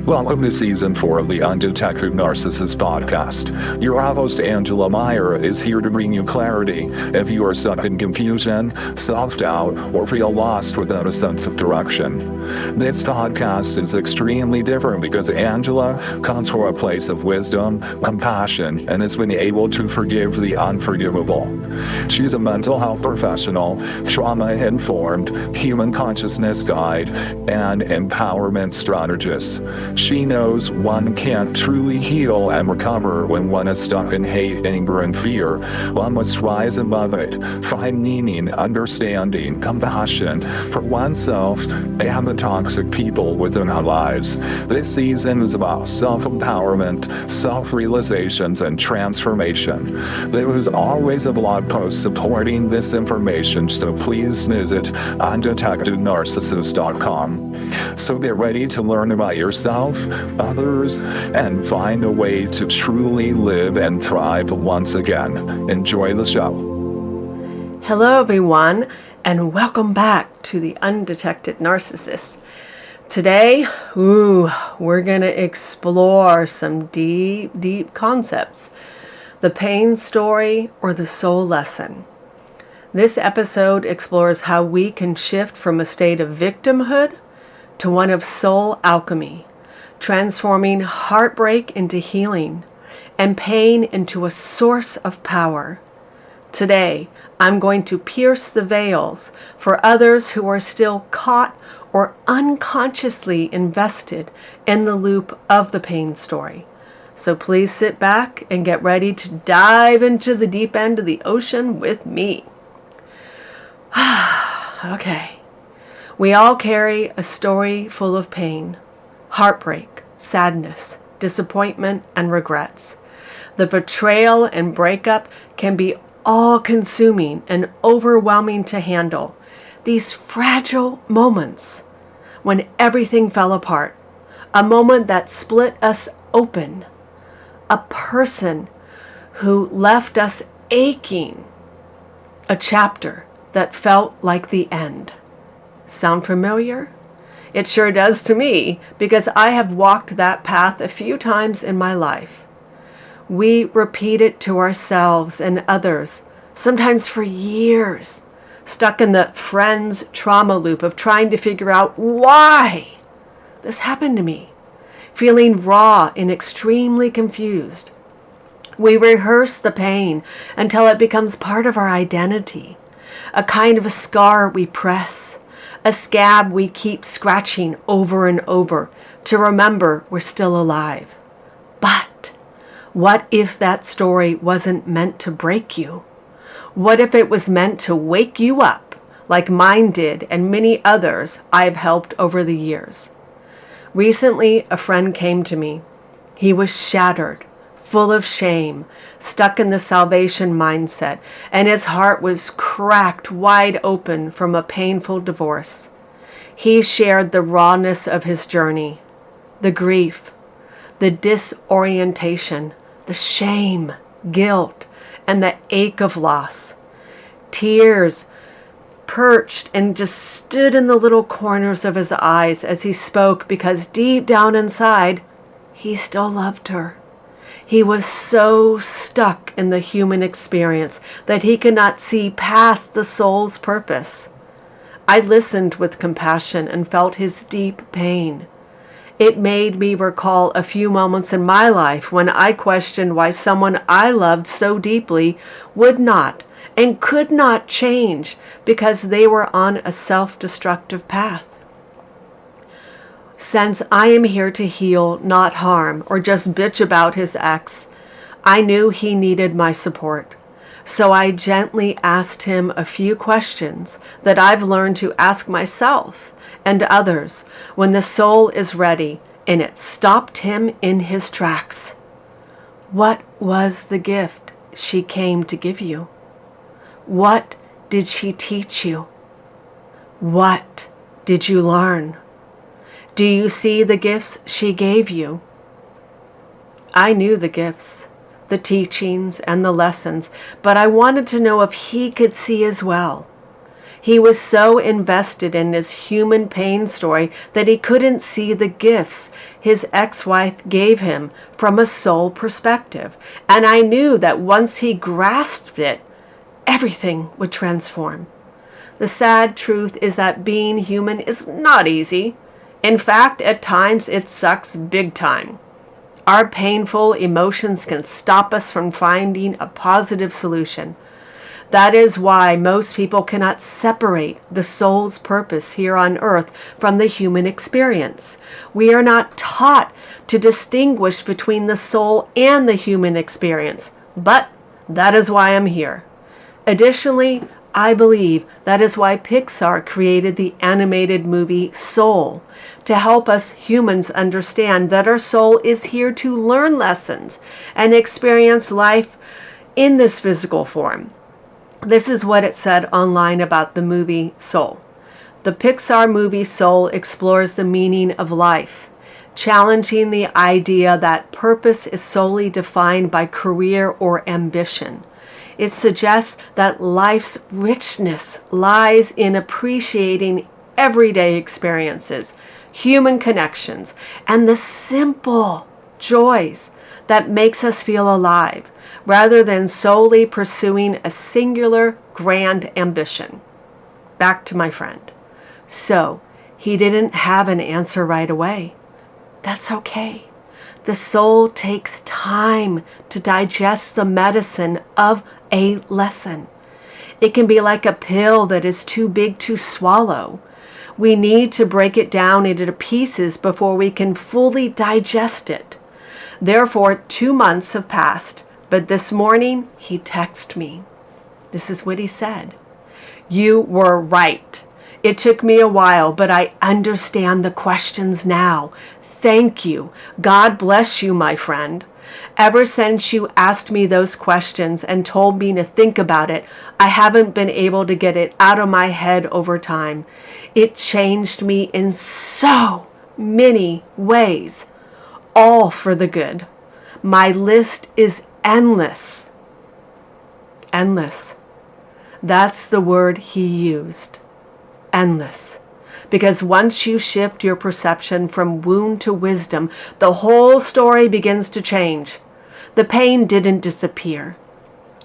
Welcome to Season 4 of the Undetected Narcissist Podcast. Your host, Angela Meyer, is here to bring you clarity if you are stuck in confusion, self-doubt, or feel lost without a sense of direction. This podcast is extremely different because Angela comes from a place of wisdom, compassion, and has been able to forgive the unforgivable. She's a mental health professional, trauma-informed, human consciousness guide, and empowerment strategist. She knows one can't truly heal and recover when one is stuck in hate, anger, and fear. One must rise above it, find meaning, understanding, compassion for oneself and the toxic people within our lives. This season is about self-empowerment, self-realizations, and transformation. There is always a blog post supporting this information, so please visit undetectednarcissist.com. So get ready to learn about yourself, others, and find a way to truly live and thrive once again. Enjoy the show. Hello, everyone, and welcome back to the Undetected Narcissist. Today, we're going to explore some deep concepts. The pain story or the soul lesson. This episode explores how we can shift from a state of victimhood to one of soul alchemy, transforming heartbreak into healing and pain into a source of power. Today, I'm going to pierce the veils for others who are still caught or unconsciously invested in the loop of the pain story. So please sit back and get ready to dive into the deep end of the ocean with me. Okay. We all carry a story full of pain, heartbreak, sadness, disappointment, and regrets. The betrayal and breakup can be all-consuming and overwhelming to handle. These fragile moments when everything fell apart, a moment that split us open, a person who left us aching, a chapter that felt like the end. Sound familiar? It sure does to me, because I have walked that path a few times in my life. We repeat it to ourselves and others, sometimes for years, stuck in the friend's trauma loop of trying to figure out why this happened to me, feeling raw and extremely confused. We rehearse the pain until it becomes part of our identity, a kind of a scar we press, a scab we keep scratching over and over to remember we're still alive. But what if that story wasn't meant to break you? What if it was meant to wake you up, like mine did and many others I've helped over the years? Recently, a friend came to me. He was shattered, full of shame, stuck in the salvation mindset, and his heart was cracked wide open from a painful divorce. He shared the rawness of his journey, the grief, the disorientation, the shame, guilt, and the ache of loss. Tears perched and just stood in the little corners of his eyes as he spoke, because deep down inside, he still loved her. He was so stuck in the human experience that he could not see past the soul's purpose. I listened with compassion and felt his deep pain. It made me recall a few moments in my life when I questioned why someone I loved so deeply would not and could not change because they were on a self-destructive path. Since I am here to heal, not harm, or just bitch about his ex, I knew he needed my support. So I gently asked him a few questions that I've learned to ask myself and others when the soul is ready, and it stopped him in his tracks. What was the gift she came to give you? What did she teach you? What did you learn? Do you see the gifts she gave you? I knew the gifts, the teachings, and the lessons, but I wanted to know if he could see as well. He was so invested in his human pain story that he couldn't see the gifts his ex-wife gave him from a soul perspective. And I knew that once he grasped it, everything would transform. The sad truth is that being human is not easy. In fact, at times it sucks big time. Our painful emotions can stop us from finding a positive solution. That is why most people cannot separate the soul's purpose here on earth from the human experience. We are not taught to distinguish between the soul and the human experience, but that is why I'm here. Additionally, I believe that is why Pixar created the animated movie Soul, to help us humans understand that our soul is here to learn lessons and experience life in this physical form. This is what it said online about the movie Soul. The Pixar movie Soul explores the meaning of life, challenging the idea that purpose is solely defined by career or ambition. It suggests that life's richness lies in appreciating everyday experiences, human connections, and the simple joys that makes us feel alive, rather than solely pursuing a singular grand ambition. Back to my friend. So, he didn't have an answer right away. That's okay. The soul takes time to digest the medicine of a lesson. It can be like a pill that is too big to swallow. We need to break it down into pieces before we can fully digest it. Therefore, 2 months have passed, but this morning he texted me. This is what he said. "You were right. It took me a while, but I understand the questions now. Thank you. God bless you, my friend. Ever since you asked me those questions and told me to think about it, I haven't been able to get it out of my head over time. It changed me in so many ways, all for the good. My list is endless." Endless. That's the word he used. Endless. Because once you shift your perception from wound to wisdom, the whole story begins to change. The pain didn't disappear,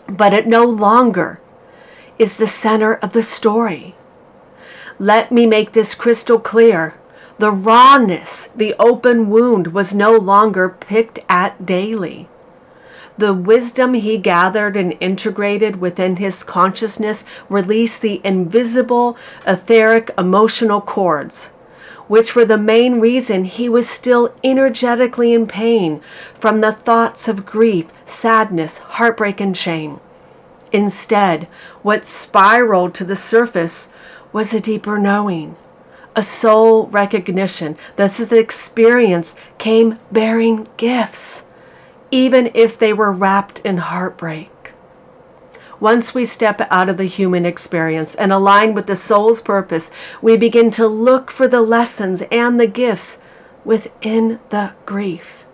but it no longer is the center of the story. Let me make this crystal clear. The rawness, the open wound, was no longer picked at daily. The wisdom he gathered and integrated within his consciousness released the invisible, etheric, emotional cords, which were the main reason he was still energetically in pain from the thoughts of grief, sadness, heartbreak, and shame. Instead, what spiraled to the surface was a deeper knowing, a soul recognition that the experience came bearing gifts, even if they were wrapped in heartbreak. Once we step out of the human experience and align with the soul's purpose, we begin to look for the lessons and the gifts within the grief.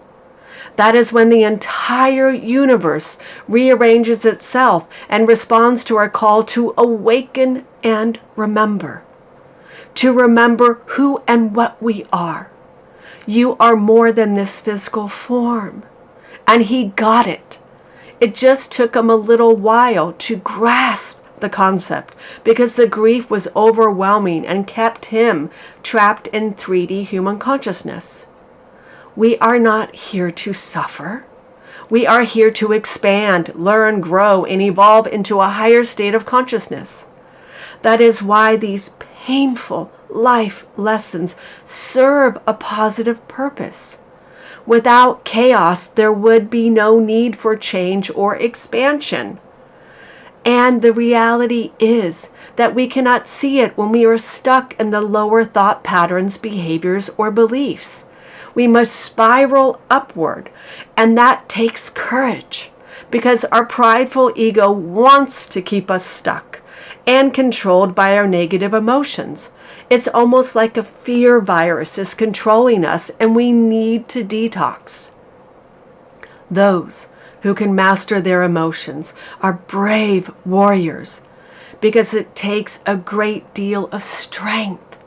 That is when the entire universe rearranges itself and responds to our call to awaken and remember. To remember who and what we are. You are more than this physical form. And he got it. It just took him a little while to grasp the concept because the grief was overwhelming and kept him trapped in 3D human consciousness. We are not here to suffer. We are here to expand, learn, grow, and evolve into a higher state of consciousness. That is why these painful life lessons serve a positive purpose. Without chaos, there would be no need for change or expansion. And the reality is that we cannot see it when we are stuck in the lower thought patterns, behaviors, or beliefs. We must spiral upward, and that takes courage because our prideful ego wants to keep us stuck and controlled by our negative emotions. It's almost like a fear virus is controlling us, and we need to detox. Those who can master their emotions are brave warriors because it takes a great deal of strength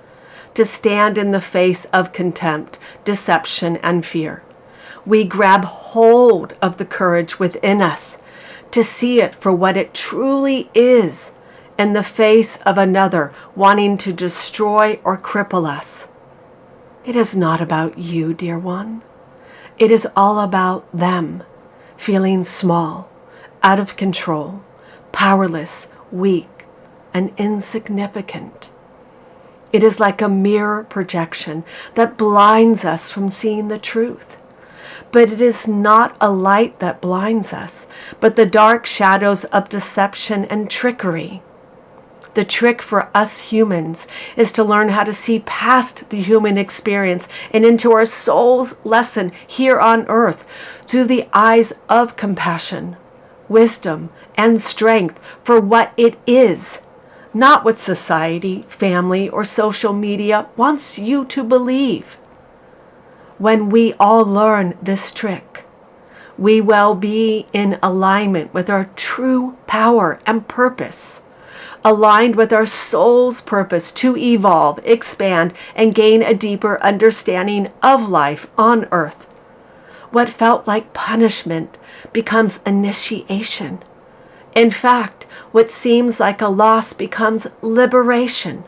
to stand in the face of contempt, deception, and fear. We grab hold of the courage within us to see it for what it truly is in the face of another wanting to destroy or cripple us. It is not about you, dear one. It is all about them feeling small, out of control, powerless, weak, and insignificant. It is like a mirror projection that blinds us from seeing the truth. But it is not a light that blinds us, but the dark shadows of deception and trickery. The trick for us humans is to learn how to see past the human experience and into our soul's lesson here on earth through the eyes of compassion, wisdom, and strength for what it is, not what society, family, or social media wants you to believe. When we all learn this trick, we will be in alignment with our true power and purpose, aligned with our soul's purpose to evolve, expand, and gain a deeper understanding of life on earth. What felt like punishment becomes initiation. In fact, what seems like a loss becomes liberation.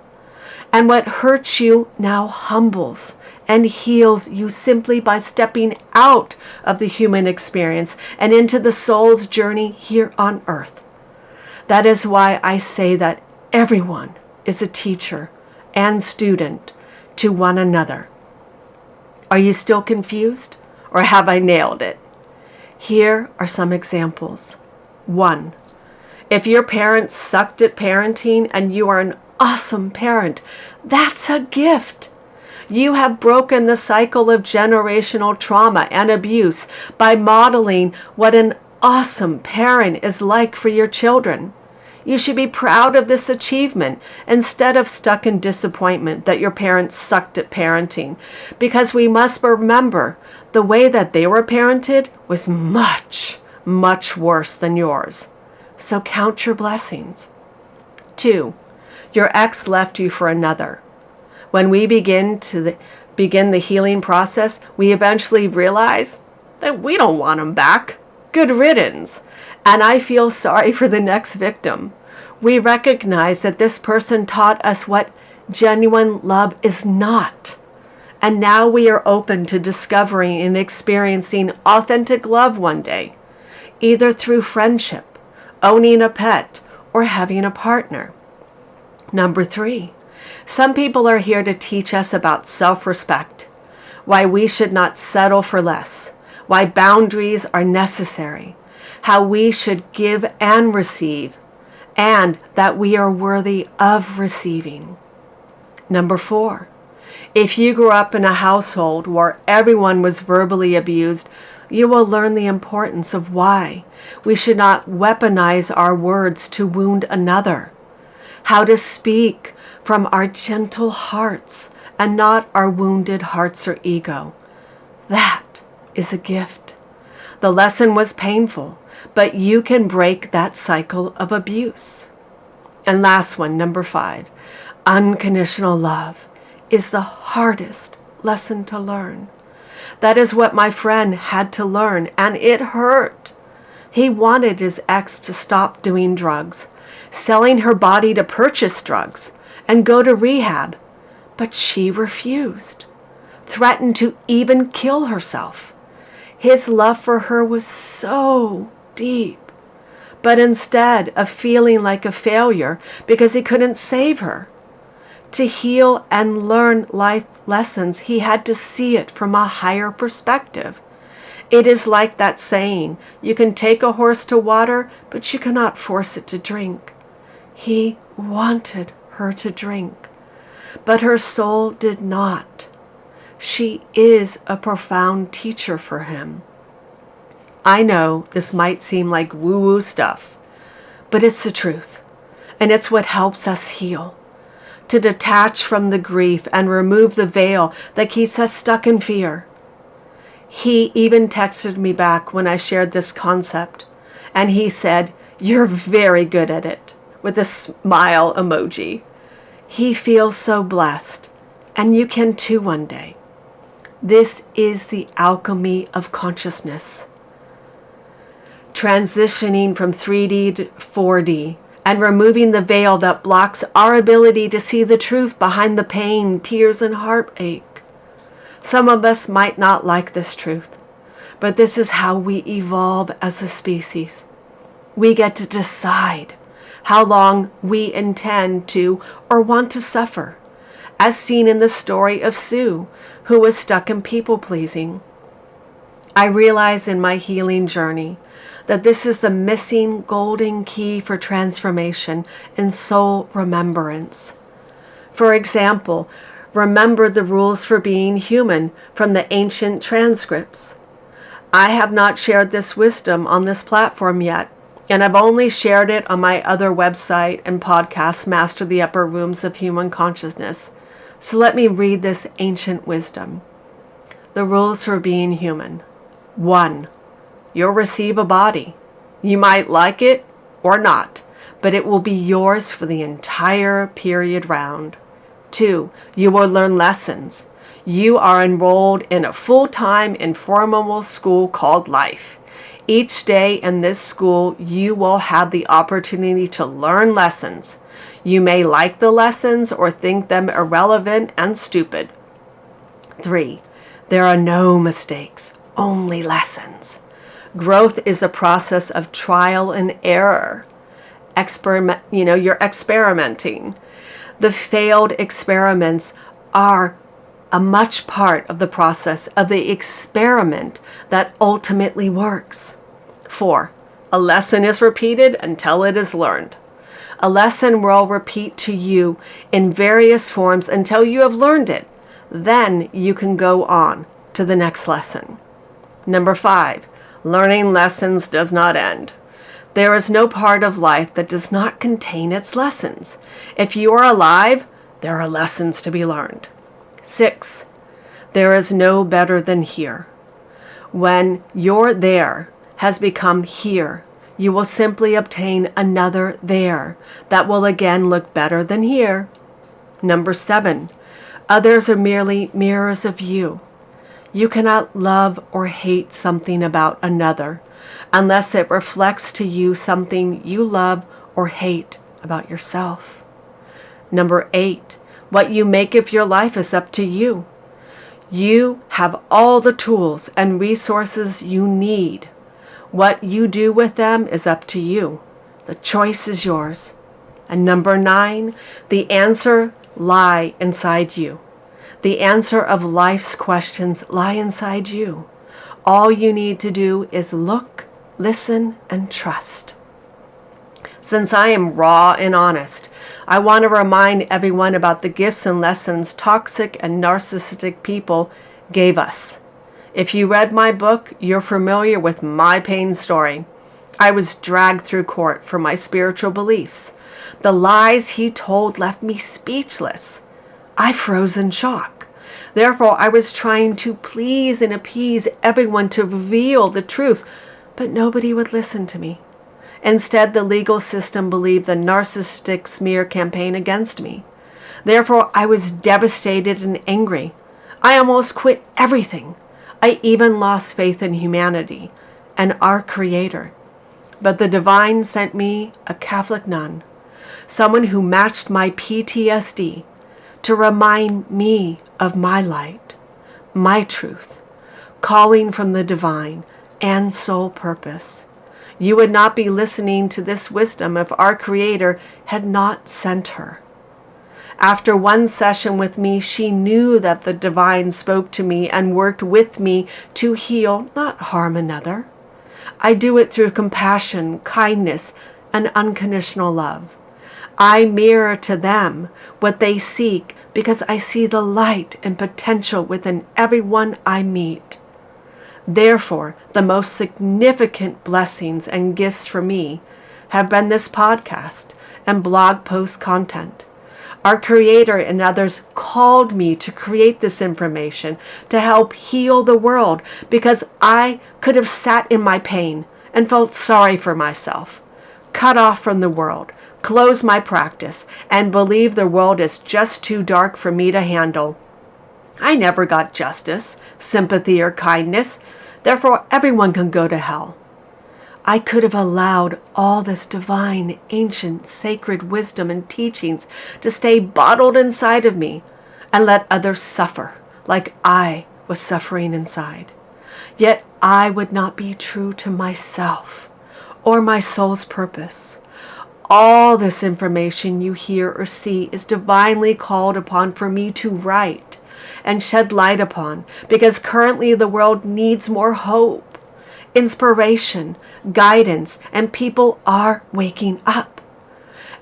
And what hurts you now humbles and heals you simply by stepping out of the human experience and into the soul's journey here on earth. That is why I say that everyone is a teacher and student to one another. Are you still confused, or have I nailed it? Here are some examples. 1. If your parents sucked at parenting and you are an awesome parent, that's a gift. You have broken the cycle of generational trauma and abuse by modeling what an awesome parent is like for your children. You should be proud of this achievement instead of stuck in disappointment that your parents sucked at parenting, because we must remember the way that they were parented was much, much worse than yours. So count your blessings. 2. Your ex left you for another. When we begin the healing process, we eventually realize that we don't want him back. Good riddance. And I feel sorry for the next victim. We recognize that this person taught us what genuine love is not. And now we are open to discovering and experiencing authentic love one day, either through friendship, owning a pet, or having a partner. 3, some people are here to teach us about self-respect, why we should not settle for less, why boundaries are necessary, how we should give and receive, and that we are worthy of receiving. 4, if you grew up in a household where everyone was verbally abused, you will learn the importance of why we should not weaponize our words to wound another, how to speak from our gentle hearts and not our wounded hearts or ego. That is a gift. The lesson was painful, but you can break that cycle of abuse. And last one, 5, unconditional love is the hardest lesson to learn. That is what my friend had to learn, and it hurt. He wanted his ex to stop doing drugs, selling her body to purchase drugs, and go to rehab. But she refused, threatened to even kill herself. His love for her was so deep. But instead of feeling like a failure because he couldn't save her, to heal and learn life lessons, he had to see it from a higher perspective. It is like that saying, you can take a horse to water, but you cannot force it to drink. He wanted her to drink, but her soul did not. She is a profound teacher for him. I know this might seem like woo-woo stuff, but it's the truth, and it's what helps us heal. To detach from the grief and remove the veil that keeps us stuck in fear. He even texted me back when I shared this concept, and he said, "You're very good at it. with a smile emoji. He feels so blessed, and you can too one day. This is the alchemy of consciousness. Transitioning from 3D to 4D and removing the veil that blocks our ability to see the truth behind the pain, tears, and heartache. Some of us might not like this truth, but this is how we evolve as a species. We get to decide how long we intend to or want to suffer, as seen in the story of Sue, who was stuck in people-pleasing. I realize in my healing journey that this is the missing golden key for transformation and soul remembrance. For example, remember the rules for being human from the ancient transcripts. I have not shared this wisdom on this platform yet, and I've only shared it on my other website and podcast, Master the Upper Rooms of Human Consciousness. So let me read this ancient wisdom. The rules for being human. 1. You'll receive a body. You might like it or not, but it will be yours for the entire period round. 2. You will learn lessons. You are enrolled in a full-time informal school called life. Each day in this school, you will have the opportunity to learn lessons. You may like the lessons or think them irrelevant and stupid. 3. There are no mistakes, only lessons. Growth is a process of trial and error. You're experimenting. The failed experiments are a much part of the process of the experiment that ultimately works. 4. A lesson is repeated until it is learned. A lesson will repeat to you in various forms until you have learned it. Then you can go on to the next lesson. Number 5, learning lessons does not end. There is no part of life that does not contain its lessons. If you are alive, there are lessons to be learned. 6, there is no better than here. When your there has become here, you will simply obtain another there that will again look better than here. Number 7, others are merely mirrors of you. You cannot love or hate something about another unless it reflects to you something you love or hate about yourself. Number 8, what you make of your life is up to you. You have all the tools and resources you need. What you do with them is up to you. The choice is yours. And number 9, the answer lies inside you. The answer of life's questions lie inside you. All you need to do is look, listen, and trust. Since I am raw and honest, I want to remind everyone about the gifts and lessons toxic and narcissistic people gave us. If you read my book, you're familiar with my pain story. I was dragged through court for my spiritual beliefs. The lies he told left me speechless. I froze in shock. Therefore, I was trying to please and appease everyone to reveal the truth, but nobody would listen to me. Instead, the legal system believed the narcissistic smear campaign against me. Therefore, I was devastated and angry. I almost quit everything. I even lost faith in humanity and our Creator. But the divine sent me a Catholic nun, someone who matched my PTSD, to remind me of my light, my truth, calling from the divine and soul purpose. You would not be listening to this wisdom if our Creator had not sent her. After one session with me, she knew that the divine spoke to me and worked with me to heal, not harm another. I do it through compassion, kindness, and unconditional love. I mirror to them what they seek because I see the light and potential within everyone I meet. Therefore, the most significant blessings and gifts for me have been this podcast and blog post content. Our Creator and others called me to create this information to help heal the world because I could have sat in my pain and felt sorry for myself, cut off from the world, close my practice, and believe the world is just too dark for me to handle. I never got justice, sympathy, or kindness. Therefore, everyone can go to hell. I could have allowed all this divine, ancient, sacred wisdom and teachings to stay bottled inside of me and let others suffer like I was suffering inside. Yet I would not be true to myself or my soul's purpose. All this information you hear or see is divinely called upon for me to write and shed light upon, because currently the world needs more hope, inspiration, guidance, and people are waking up.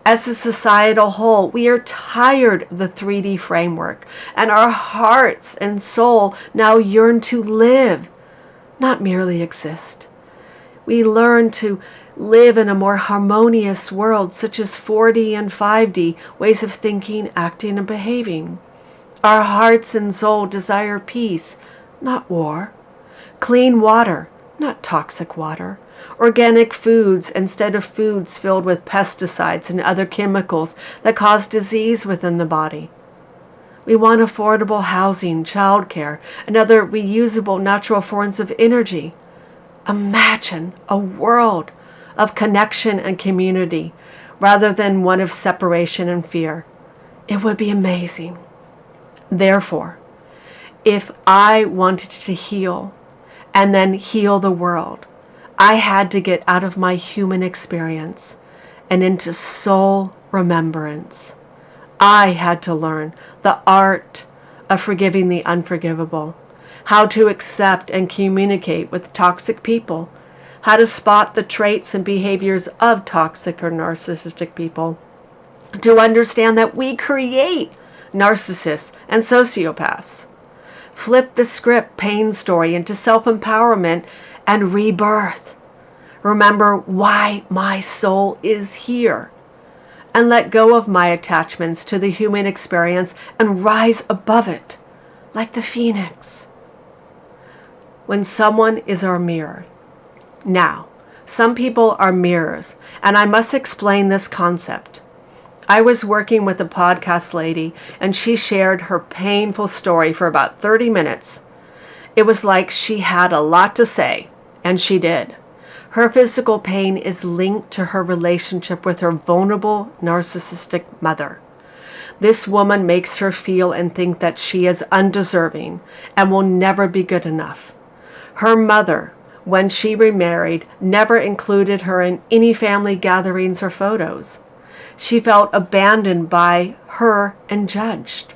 As a societal whole, we are tired of the 3D framework, and our hearts and soul now yearn to live, not merely exist. We learn to live in a more harmonious world, such as 4D and 5D ways of thinking, acting, and behaving. Our hearts and soul desire peace, not war. Clean water, not toxic water. Organic foods instead of foods filled with pesticides and other chemicals that cause disease within the body. We want affordable housing, childcare, and other reusable natural forms of energy. Imagine a world of connection and community rather than one of separation and fear. It would be amazing. Therefore, if I wanted to heal and then heal the world, I had to get out of my human experience and into soul remembrance. I had to learn the art of forgiving the unforgivable, how to accept and communicate with toxic people, how to spot the traits and behaviors of toxic or narcissistic people, to understand that we create narcissists and sociopaths. Flip the script pain story into self-empowerment and rebirth. Remember why my soul is here, and let go of my attachments to the human experience and rise above it like the phoenix. When someone is our mirror. Now, some people are mirrors, and I must explain this concept. I was working with a podcast lady, and she shared her painful story for about 30 minutes. It was like she had a lot to say, and she did. Her physical pain is linked to her relationship with her vulnerable, narcissistic mother. This woman makes her feel and think that she is undeserving and will never be good enough. Her mother, when she remarried, never included her in any family gatherings or photos. She felt abandoned by her and judged.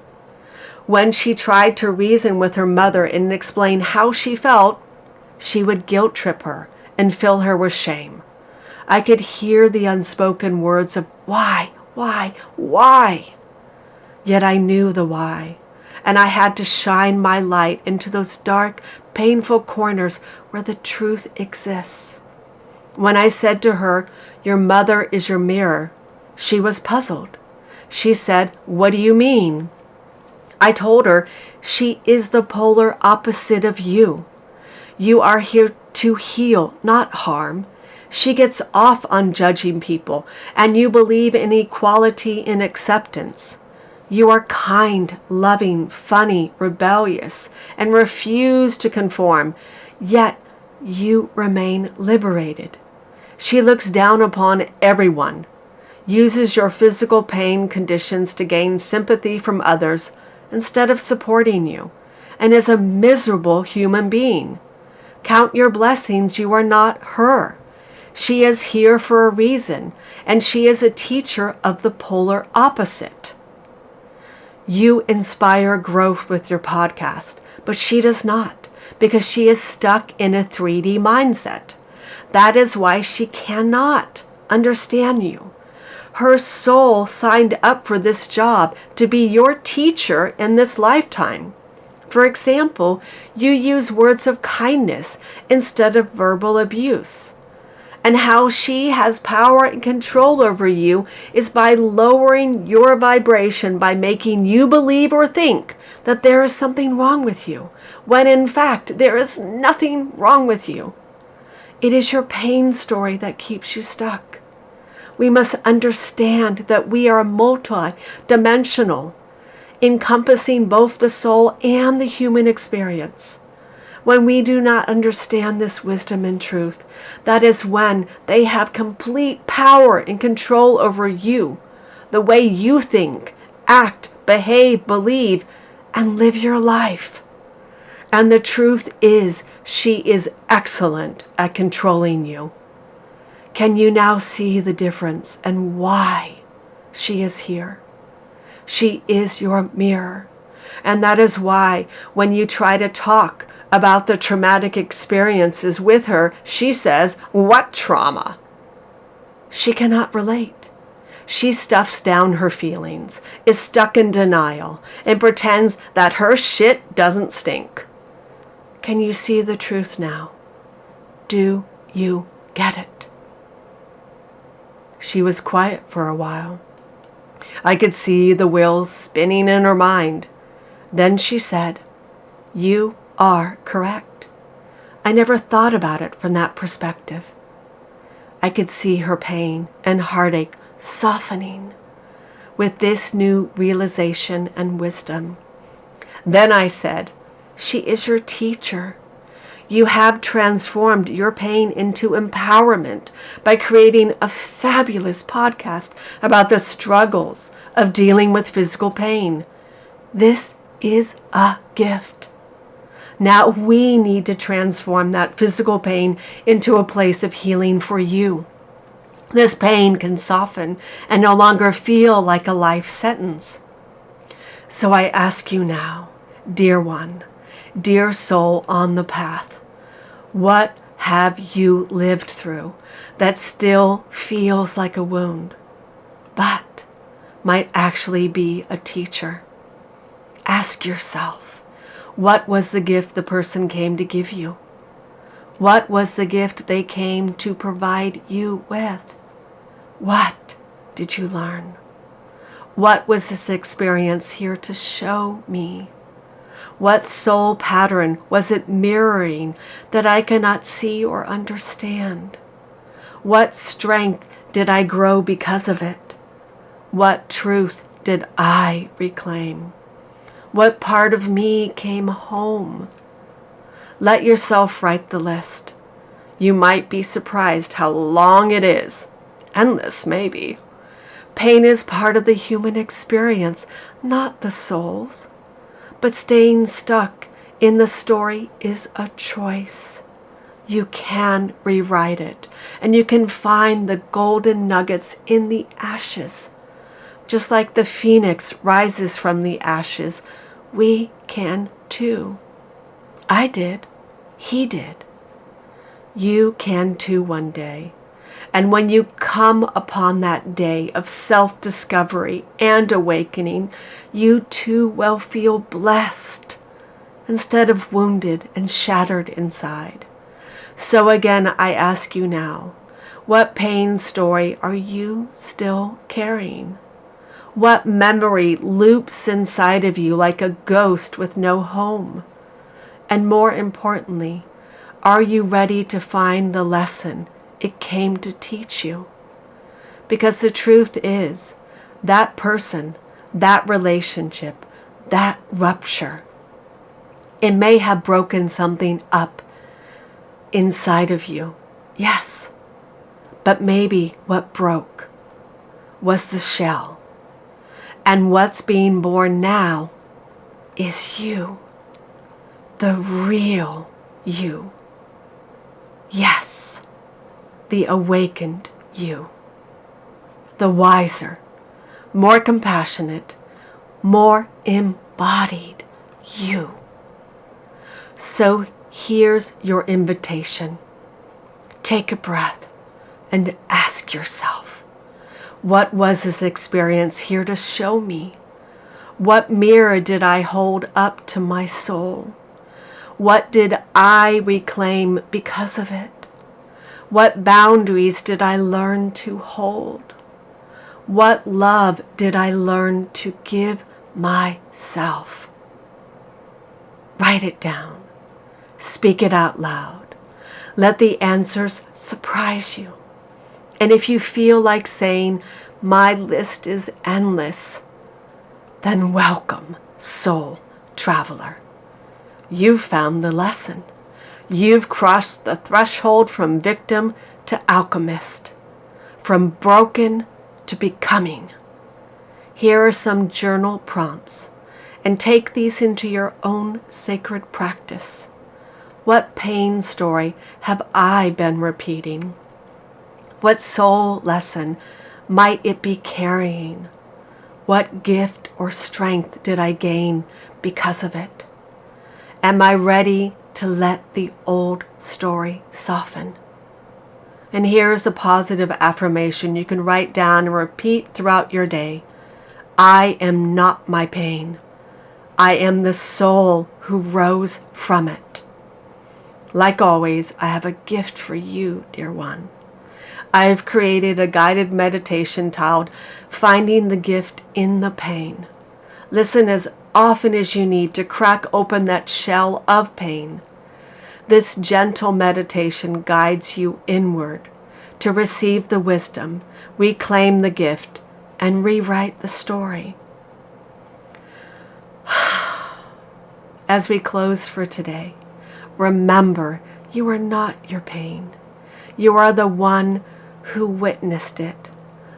When she tried to reason with her mother and explain how she felt, she would guilt trip her and fill her with shame. I could hear the unspoken words of why? Yet I knew the why, and I had to shine my light into those dark, painful corners where the truth exists. When I said to her, "Your mother is your mirror," she was puzzled. She said, "What do you mean?" I told her, she is the polar opposite of you. You are here to heal, not harm. She gets off on judging people, and you believe in equality and acceptance. You are kind, loving, funny, rebellious, and refuse to conform, yet you remain liberated. She looks down upon everyone, uses your physical pain conditions to gain sympathy from others instead of supporting you, and is a miserable human being. Count your blessings, you are not her. She is here for a reason, and she is a teacher of the polar opposite. You inspire growth with your podcast, but she does not, because she is stuck in a 3D mindset. That is why she cannot understand you. Her soul signed up for this job to be your teacher in this lifetime. For example, you use words of kindness instead of verbal abuse. And how she has power and control over you is by lowering your vibration, by making you believe or think that there is something wrong with you, when in fact there is nothing wrong with you. It is your pain story that keeps you stuck. We must understand that we are multi-dimensional, encompassing both the soul and the human experience. When we do not understand this wisdom and truth, that is when they have complete power and control over you, the way you think, act, behave, believe, and live your life. And the truth is, she is excellent at controlling you. Can you now see the difference and why she is here? She is your mirror. And that is why when you try to talk about the traumatic experiences with her, she says, "What trauma?" She cannot relate. She stuffs down her feelings, is stuck in denial, and pretends that her shit doesn't stink. Can you see the truth now? Do you get it? She was quiet for a while. I could see the wheels spinning in her mind. Then she said, "You are correct. I never thought about it from that perspective." I could see her pain and heartache softening with this new realization and wisdom. Then I said, "She is your teacher. You have transformed your pain into empowerment by creating a fabulous podcast about the struggles of dealing with physical pain. This is a gift. Now we need to transform that physical pain into a place of healing for you. This pain can soften and no longer feel like a life sentence. So I ask you now, dear one, dear soul on the path, what have you lived through that still feels like a wound, but might actually be a teacher? Ask yourself, what was the gift the person came to give you? What was the gift they came to provide you with? What did you learn? What was this experience here to show me? What soul pattern was it mirroring that I cannot see or understand? What strength did I grow because of it? What truth did I reclaim? What part of me came home? Let yourself write the list. You might be surprised how long it is. Endless, maybe. Pain is part of the human experience, not the soul's. But staying stuck in the story is a choice. You can rewrite it, and you can find the golden nuggets in the ashes. Just like the phoenix rises from the ashes, we can too. I did. He did. You can too one day. And when you come upon that day of self-discovery and awakening, you too will feel blessed instead of wounded and shattered inside. So again, I ask you now, what pain story are you still carrying? What memory loops inside of you like a ghost with no home? And more importantly, are you ready to find the lesson it came to teach you? Because the truth is, that person, that relationship, that rupture, it may have broken something up inside of you. Yes, but maybe what broke was the shell. And what's being born now is you, the real you. Yes, the awakened you, the wiser, more compassionate, more embodied you. So here's your invitation. Take a breath and ask yourself, what was this experience here to show me? What mirror did I hold up to my soul? What did I reclaim because of it? What boundaries did I learn to hold? What love did I learn to give myself? Write it down. Speak it out loud. Let the answers surprise you. And if you feel like saying, my list is endless, then welcome, soul traveler. You've found the lesson. You've crossed the threshold from victim to alchemist, from broken to becoming. Here are some journal prompts, and take these into your own sacred practice. What pain story have I been repeating? What soul lesson might it be carrying? What gift or strength did I gain because of it? Am I ready to let the old story soften? And here's a positive affirmation you can write down and repeat throughout your day. I am not my pain. I am the soul who rose from it. Like always, I have a gift for you, dear one. I have created a guided meditation titled Finding the Gift in the Pain. Listen as often as you need to crack open that shell of pain. This gentle meditation guides you inward to receive the wisdom, reclaim the gift, and rewrite the story. As we close for today, remember you are not your pain. You are the one who witnessed it,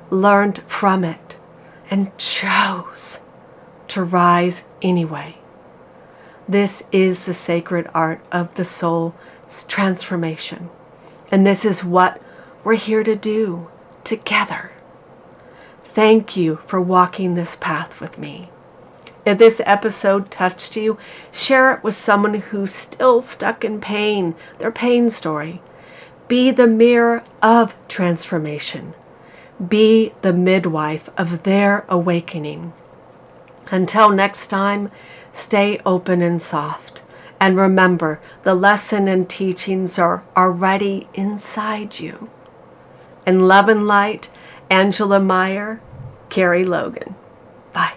learned from it, and chose to rise anyway. This is the sacred art of the soul's transformation. And this is what we're here to do together. Thank you for walking this path with me. If this episode touched you, share it with someone who's still stuck in pain, their pain story. Be the mirror of transformation. Be the midwife of their awakening. Until next time, stay open and soft. And remember, the lesson and teachings are already inside you. In love and light, Angela Meyer, Carrie Logan. Bye.